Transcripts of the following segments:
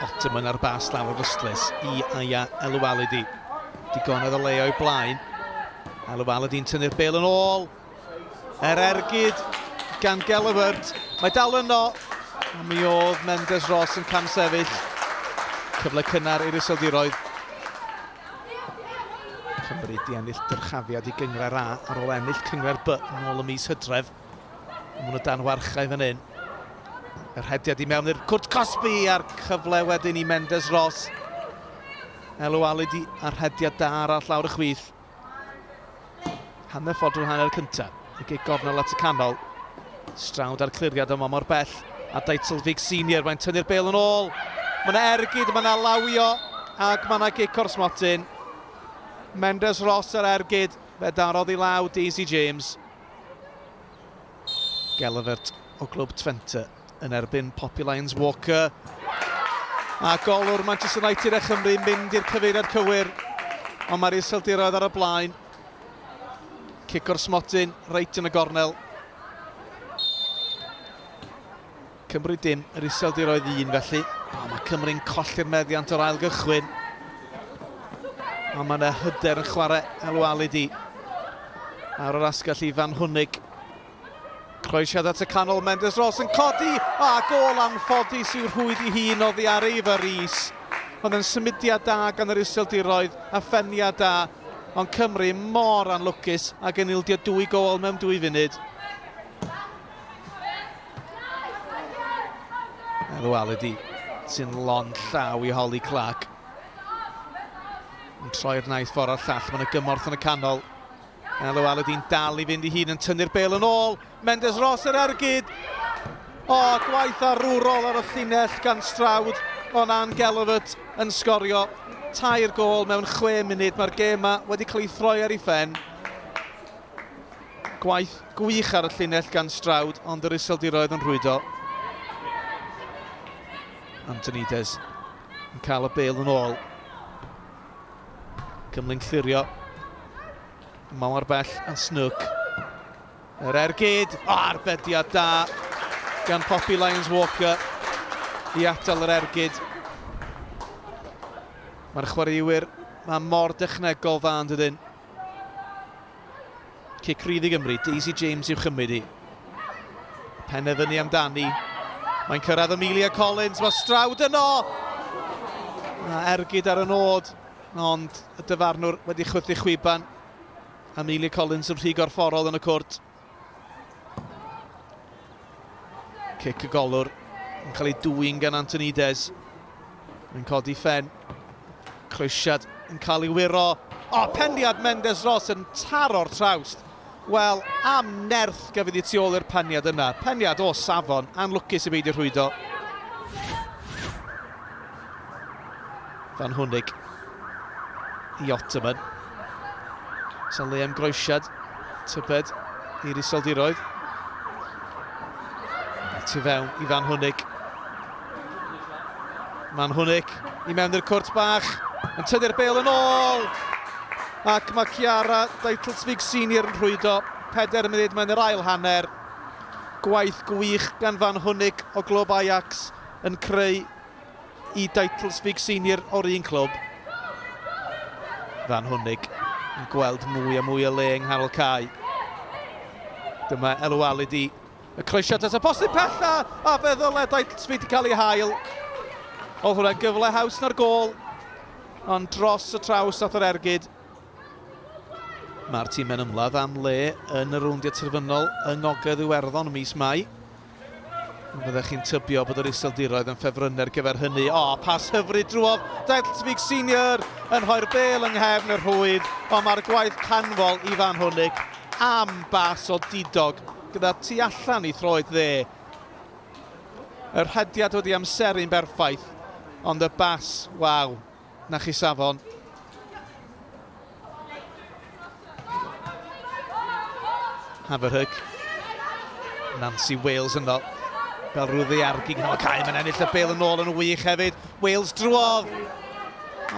Ottoman ar bas lawr yr ystlys I Aya Elwalidi. Digonedd o leo I blaen. Elwalidi'n tynnu'r bêl yn ôl. Ergyd gan Gelywrt. Mae dal yno. A mi oedd Mendes Ross yn cam sefyll. Cyfle cynnar i'r Iseldiroedd. Cymru di ennill dyrchafiad I gyngred A ar ôl ennill cyngred B yn ôl y mis Hydref. Mae nhw dan warchau fan hyn. Yr hediad I mewn i'r Cwrt Cosby a'r cyfle wedyn I Mendes Ross. Elwalidi a'r hediad da arall lawr y chwith. Hanner ffordd drwy'r hanner cyntaf. I gig gornel at y canol. Strawd ar cliriad yma mor bell. A Deitlfig Senior, mae'n tynnu'r bêl yn ôl. Mae yna ergyd, mae yna lawio. Ac mae yna gic o'r smotyn. Mendes Ross ar ergyd. Fe darodd I law Daisy James. Gelywrt o Glwb Twente yn erbyn Poppy Lyons Walker. A golwr Manchester United a Chymru mynd i'r cyfeiriad cywir. Ond mae'r Iseldiroedd ar y blaen. Cic o'r smotyn, reit yn y gornel. Cymru dim, yr Iseldiroedd 1 felly. O, mae Cymru'n colli'r meddiant o'r ail gychwyn. A mae yna hyder yn chwarae Elwalidi. Ar yr asgell I Van Hwnig. Croesiad at y canol, Mendes Ross yn codi. A gol anffodus yw'r rhwyd I hun oddi ar Eifa Rhys. Oedd yn symudiad da gan yr Iseldiroedd a ffeniad da. Ond Cymru mor anlwcus ac yn ildio 2 gol mewn 2 funud. Elwalidi sy'n lon llaw I Holly Clark. Yn troi'r naeth ffordd ar llall, mae'n y gymorth yn y canol. Elwalidi'n dal I fynd I hun yn tynnu'r bêl yn ôl. Mendes Ross yr ergyd. O, gwaith arwrol ar y llinell gan Strawd. Ond Ann Gelywrt yn sgorio 2 gol mewn 6 munud. Mae'r gêm yma wedi cael ei throi ar ei phen. Gwaith gwych ar y llinell gan Strawd, ond yr Iseldiroedd yn rhwydo. Antonides yn cael y bêl yn ôl. Cymlu'n clirio. Mawr bell a Snook. Yr ergyd. O, arbediad da gan Poppy Lyons Walker I atal yr ergyd. Mae'r chwaraewyr mor dechnegol dda yn dydyn. Cic rydd I Gymru. Daisy James i'w chymryd I. Penefynu amdani. Mae'n cyrraedd Amelia Collins. Mae Strawd yno. A ergyd ar y nod. Ond y dyfarnwr wedi chwythu chwiban. Amelia Collins yn rhy gorfforol yn y cwrt. Cic y golwr. Yn cael ei dwyn gan Antonides. Mae'n codi ffen. Croesiad yn cael ei wiro. O, pendiad Mendes Ross yn taro'r trawst. Wel, am nerth gafodd I tu ôl i'r pendiad yna. Pendiad o safon, anlwcus I beidio rhwydo. Van Hwnig I Ottoman. So Liam Groesiad, tybed i'r Iseldiroedd. Tu fewn I Van Hwnig. Van Hwnig I mewn i'r cwrt bach. Yn tynnu'r bêl yn ôl. Ac mae Chiara Deitlfig Senior yn rhwydo. 4 munud mewn yr ail hanner. Gwaith gwych gan Van Hwnig o glwb Ajax yn creu I Deitlfig Senior o'r un clwb. Van Hwnig yn gweld mwy a mwy o le yng nghanol cae. Dyma Elwalidi. Y croesiad at y posib pella. A fe ddyle Deitlfig wedi cael ei hael. Oedd hwnna gyfle haws na'r gol. Ond dros y traws at yr ergyd. Mae'r tîm yn ymladd am le yn y rowndiau terfynol yng Ngogledd Iwerddon mis Mai. Fyddech chi'n tybio bod yr Iseldiroedd yn ffefrynnu'r gyfer hynny. O, pas hyfryd drwodd. Deitlfig Senior yn rhoi'r bêl yng nghefn y rhwyd. O, mae'r gwaith canfol I Van Hwnig am bas o didog gyda tu allan I throed dde. Yr hediad wedi amseru'n berffaith. Ond y bas, waw, na chi safon. Haverhug. Nancy Wales yno. Fel rhyw ddiargu nghanol cae, mae'n ennill y bêl yn ôl yn wych hefyd. Wales drwodd.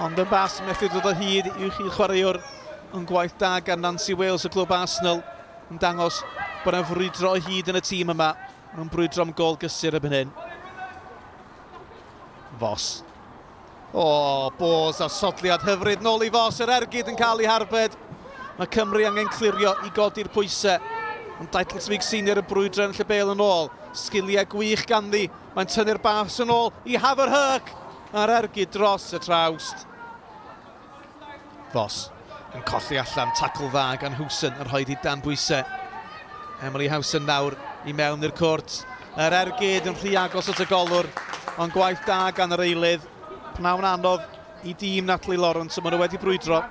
Ond y bas methu dod o hyd i'w chi chwaraewr yn gwaith da gan Nancy Wales y glwb Arsenal. Yn dangos bod yna'n frwydro o hyd yn y tîm yma. Mae'n brwydro am gol gysur erbyn hyn. Fos O, Bos a sodliad hyfryd nôl i fos, yr ergyd yn cael ei harbed. Mae Cymru angen clirio i godi'r pwysau. Ond Deitlswig senior y brwydro yn lle bel yn ôl. Sgiliau gwych ganddi. Mae'n tynnu'r bas yn ôl i Haverhug. A'r ergyd dros y trawst. Fos yn colli allan, tacl dda gan Hewson yn rhoi i dan bwysau. Emily Hewson nawr i mewn i'r cwrt. Yr ergyd yn rhy agos at y golwr, ond gwaith da gan yr eilydd. Pnawn anodd i dîm Natalie Lawrence, a maen nhw wedi brwydro.